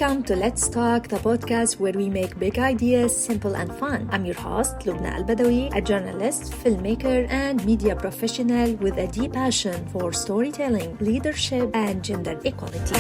Welcome to Let's Talk, the podcast where we make big ideas simple and fun. I'm your host, Lubna Albadawi, a journalist, filmmaker, and media professional with a deep passion for storytelling, leadership, and gender equality.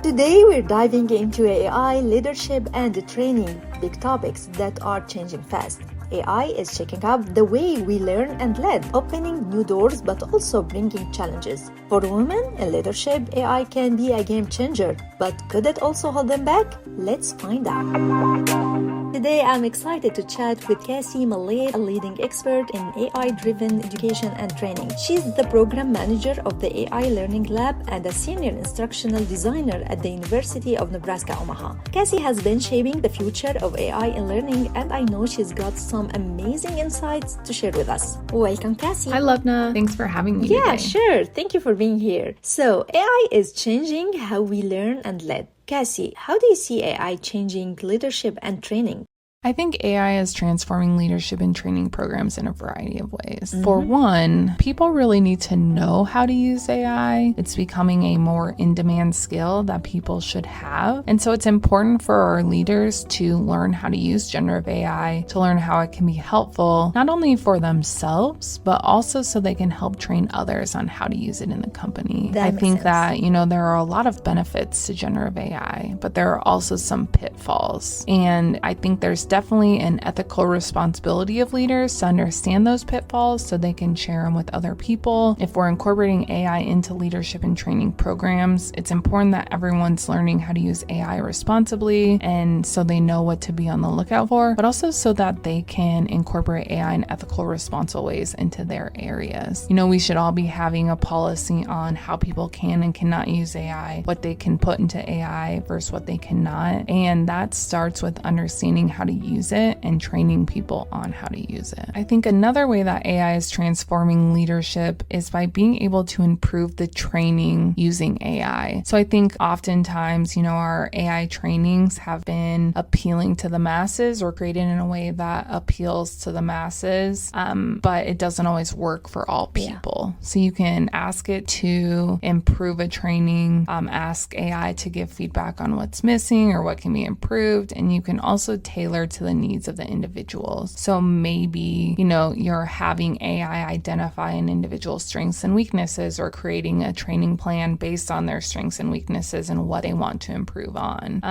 Today, we're diving into AI, leadership, and training, big topics that are changing fast. AI is shaking up the way we learn and lead, opening new doors but also bringing challenges. For women in leadership, AI can be a game changer, but could it also hold them back? Let's find out. Today, I'm excited to chat with Cassie Mallette, a leading expert in AI-driven education and training. She's the program manager of the AI Learning Lab and a senior instructional designer at the University of Nebraska, Omaha. Cassie has been shaping the future of AI in learning, and I know she's got some amazing insights to share with us. Welcome, Cassie. Hi, Lubna. Thanks for having me today. Sure. Thank you for being here. So, AI is changing how we learn and lead. Cassie, how do you see AI changing leadership and training? I think AI is transforming leadership and training programs in a variety of ways. For one, people really need to know how to use AI. It's becoming a more in-demand skill that people should have. And so it's important for our leaders to learn how to use generative AI, to learn how it can be helpful, not only for themselves, but also so they can help train others on how to use it in the company. I think that, there are a lot of benefits to generative AI, but there are also some pitfalls. And I think there's definitely an ethical responsibility of leaders to understand those pitfalls so they can share them with other people. If we're incorporating AI into leadership and training programs, it's important that everyone's learning how to use AI responsibly and so they know what to be on the lookout for, but also so that they can incorporate AI in ethical, responsible ways into their areas. We should all be having a policy on how people can and cannot use AI, what they can put into AI versus what they cannot. And that starts with understanding how to use it and training people on how to use it. I think another way that AI is transforming leadership is by being able to improve the training using AI. So I think oftentimes, our AI trainings have been appealing to the masses or created in a way that appeals to the masses, but it doesn't always work for all people. Yeah. So you can ask it to improve a training, ask AI to give feedback on what's missing or what can be improved, and you can also tailor to the needs of the individuals. So maybe, you're having AI identify an individual's strengths and weaknesses or creating a training plan based on their strengths and weaknesses and what they want to improve on.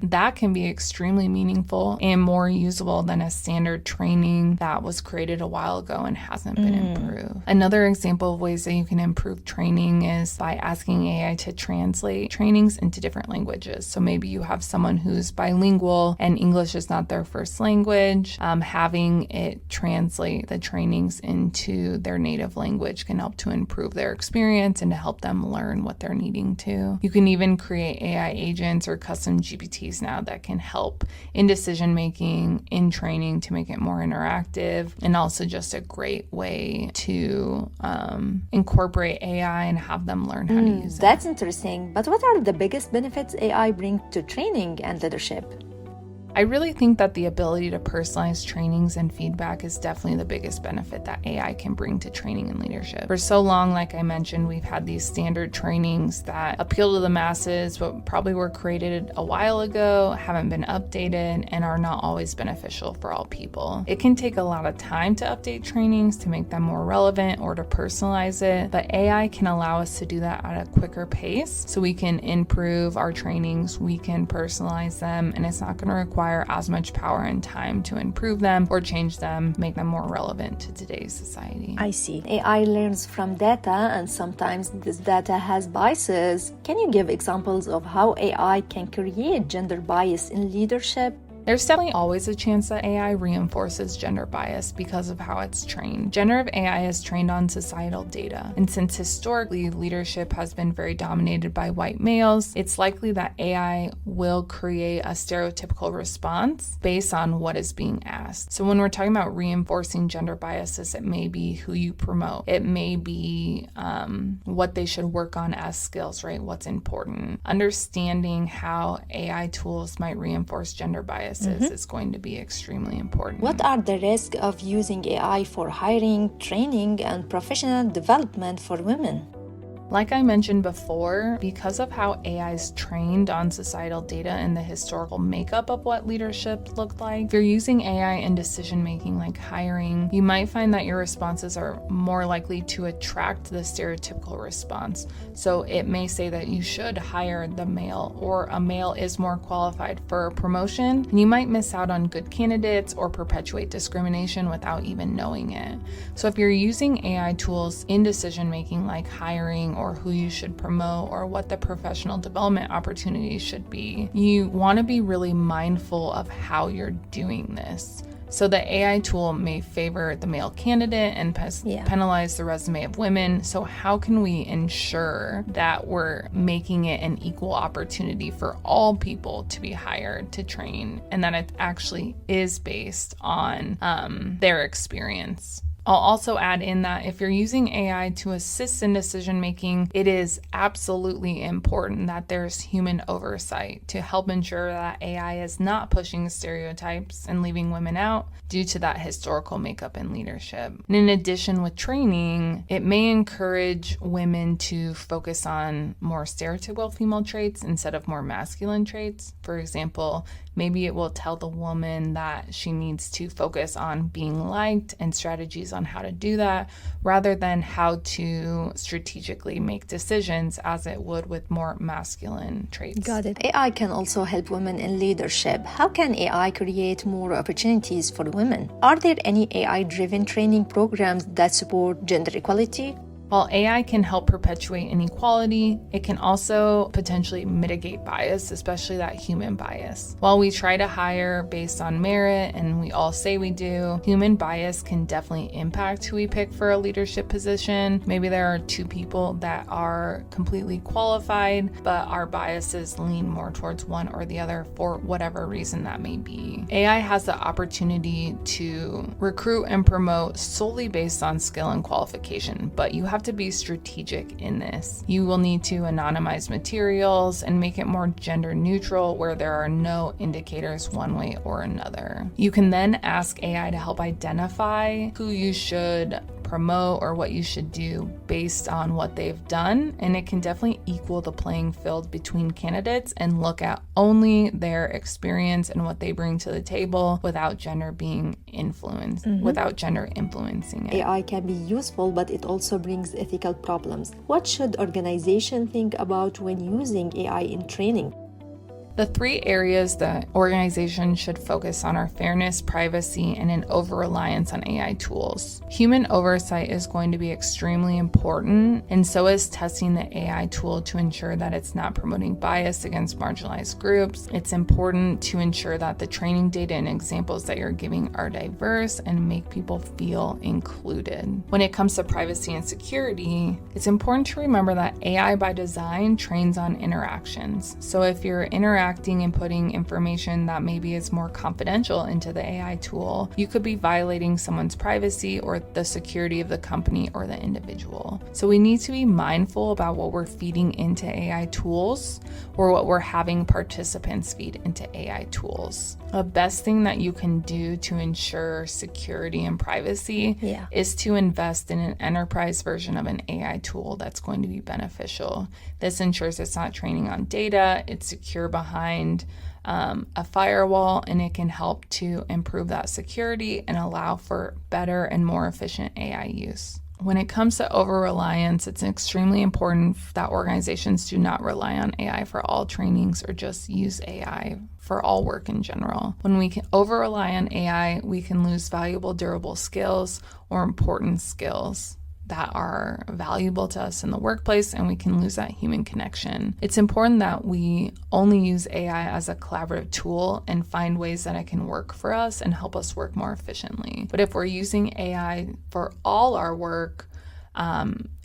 That can be extremely meaningful and more usable than a standard training that was created a while ago and hasn't been improved. Another example of ways that you can improve training is by asking AI to translate trainings into different languages. So maybe you have someone who's bilingual and English is not their first language. Having it translate the trainings into their native language can help to improve their experience and to help them learn what they're needing to. You can even create AI agents or custom GPTs now that can help in decision making, in training to make it more interactive, and also just a great way to incorporate AI and have them learn how to use it. That's interesting. But what are the biggest benefits AI brings to training and leadership? I really think that the ability to personalize trainings and feedback is definitely the biggest benefit that AI can bring to training and leadership. For so long, like I mentioned, we've had these standard trainings that appeal to the masses, but probably were created a while ago, haven't been updated, and are not always beneficial for all people. It can take a lot of time to update trainings to make them more relevant or to personalize it, but AI can allow us to do that at a quicker pace so we can improve our trainings, we can personalize them, and it's not going to require as much power and time to improve them or change them, make them more relevant to today's society. I see. AI learns from data, and sometimes this data has biases. Can you give examples of how AI can create gender bias in leadership? There's definitely always a chance that AI reinforces gender bias because of how it's trained. Generative AI is trained on societal data, and since historically leadership has been very dominated by white males, it's likely that AI will create a stereotypical response based on what is being asked. So when we're talking about reinforcing gender biases, it may be who you promote. It may be what they should work on as skills, right? What's important. Understanding how AI tools might reinforce gender bias is going to be extremely important. What are the risks of using AI for hiring, training, and professional development for women? Like I mentioned before, because of how AI is trained on societal data and the historical makeup of what leadership looked like, if you're using AI in decision-making like hiring, you might find that your responses are more likely to attract the stereotypical response. So it may say that you should hire the male, or a male is more qualified for a promotion, and you might miss out on good candidates or perpetuate discrimination without even knowing it. So if you're using AI tools in decision-making like hiring, or who you should promote, or what the professional development opportunities should be, you want to be really mindful of how you're doing this. So the AI tool may favor the male candidate and penalize the resume of women. So how can we ensure that we're making it an equal opportunity for all people to be hired, to train, and that it actually is based on their experience? I'll also add in that if you're using AI to assist in decision making, it is absolutely important that there's human oversight to help ensure that AI is not pushing stereotypes and leaving women out due to that historical makeup and leadership. And in addition, with training, it may encourage women to focus on more stereotypical female traits instead of more masculine traits. For example, maybe it will tell the woman that she needs to focus on being liked and strategies on how to do that, rather than how to strategically make decisions as it would with more masculine traits. Got it. AI can also help women in leadership. How can AI create more opportunities for women? Are there any AI-driven training programs that support gender equality? While AI can help perpetuate inequality, it can also potentially mitigate bias, especially that human bias. While we try to hire based on merit, and we all say we do, human bias can definitely impact who we pick for a leadership position. Maybe there are two people that are completely qualified, but our biases lean more towards one or the other for whatever reason that may be. AI has the opportunity to recruit and promote solely based on skill and qualification, but you have to be strategic in this. You will need to anonymize materials and make it more gender neutral, where there are no indicators one way or another. You can then ask AI to help identify who you should promote or what you should do based on what they've done, and it can definitely equal the playing field between candidates and look at only their experience and what they bring to the table without gender being influenced, without gender influencing it. AI can be useful, but it also brings ethical problems. What should organizations think about when using AI in training? The three areas that organizations should focus on are fairness, privacy, and an over-reliance on AI tools. Human oversight is going to be extremely important, and so is testing the AI tool to ensure that it's not promoting bias against marginalized groups. It's important to ensure that the training data and examples that you're giving are diverse and make people feel included. When it comes to privacy and security, it's important to remember that AI by design trains on interactions. So if you're interacting and putting information that maybe is more confidential into the AI tool, you could be violating someone's privacy or the security of the company or the individual. So we need to be mindful about what we're feeding into AI tools or what we're having participants feed into AI tools. The best thing that you can do to ensure security and privacy is to invest in an enterprise version of an AI tool that's going to be beneficial. This ensures it's not training on data, it's secure behind a firewall, and it can help to improve that security and allow for better and more efficient AI use. When it comes to over-reliance, it's extremely important that organizations do not rely on AI for all trainings or just use AI for all work in general. When we can over-rely on AI, we can lose valuable, durable skills or important skills that are valuable to us in the workplace, and we can lose that human connection. It's important that we only use AI as a collaborative tool and find ways that it can work for us and help us work more efficiently. But if we're using AI for all our work,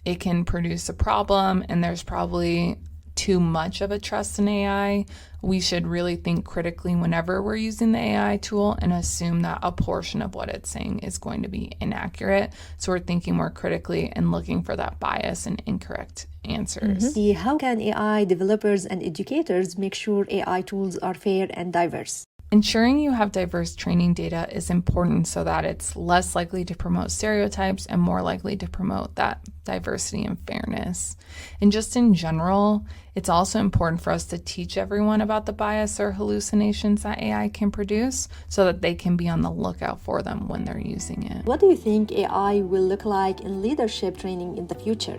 it can produce a problem, and there's probably too much of a trust in AI. We should really think critically whenever we're using the AI tool and assume that a portion of what it's saying is going to be inaccurate. So we're thinking more critically and looking for that bias and incorrect answers. How can AI developers and educators make sure AI tools are fair and diverse? Ensuring you have diverse training data is important so that it's less likely to promote stereotypes and more likely to promote that diversity and fairness. And just in general, it's also important for us to teach everyone about the bias or hallucinations that AI can produce so that they can be on the lookout for them when they're using it. What do you think AI will look like in leadership training in the future?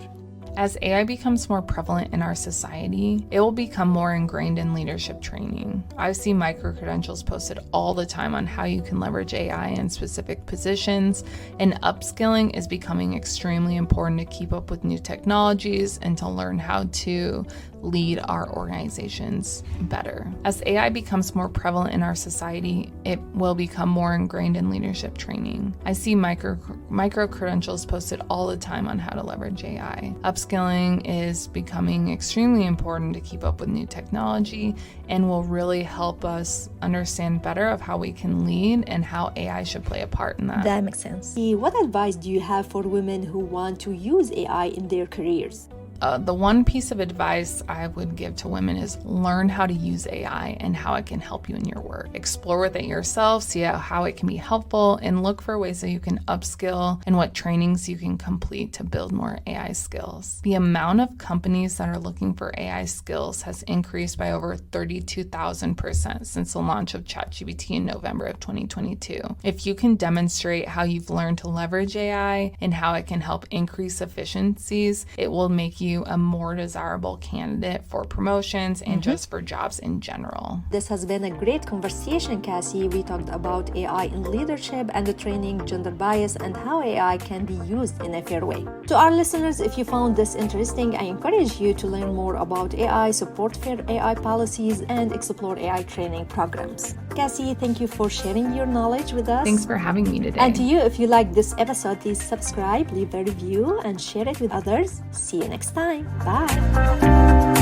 As AI becomes more prevalent in our society, it will become more ingrained in leadership training. I see micro-credentials posted all the time on how you can leverage AI in specific positions, and upskilling is becoming extremely important to keep up with new technologies and to learn how to lead our organizations better. As AI becomes more prevalent in our society, it will become more ingrained in leadership training. I see micro-credentials posted all the time on how to leverage AI. Upskilling is becoming extremely important to keep up with new technology and will really help us understand better of how we can lead and how AI should play a part in that. That makes sense. What advice do you have for women who want to use AI in their careers? The one piece of advice I would give to women is learn how to use AI and how it can help you in your work. Explore with it yourself, see how it can be helpful, and look for ways that you can upskill and what trainings you can complete to build more AI skills. The amount of companies that are looking for AI skills has increased by over 32,000% since the launch of ChatGPT in November of 2022. If you can demonstrate how you've learned to leverage AI and how it can help increase efficiencies, it will make you a more desirable candidate for promotions and just for jobs in general. This has been a great conversation, Cassie. We talked about AI in leadership and the training, gender bias, and how AI can be used in a fair way. To our listeners, if you found this interesting, I encourage you to learn more about AI, support fair AI policies, and explore AI training programs. Cassie, thank you for sharing your knowledge with us. Thanks for having me today. And to you, if you like this episode, please subscribe, leave a review, and share it with others. See you next time. Bye.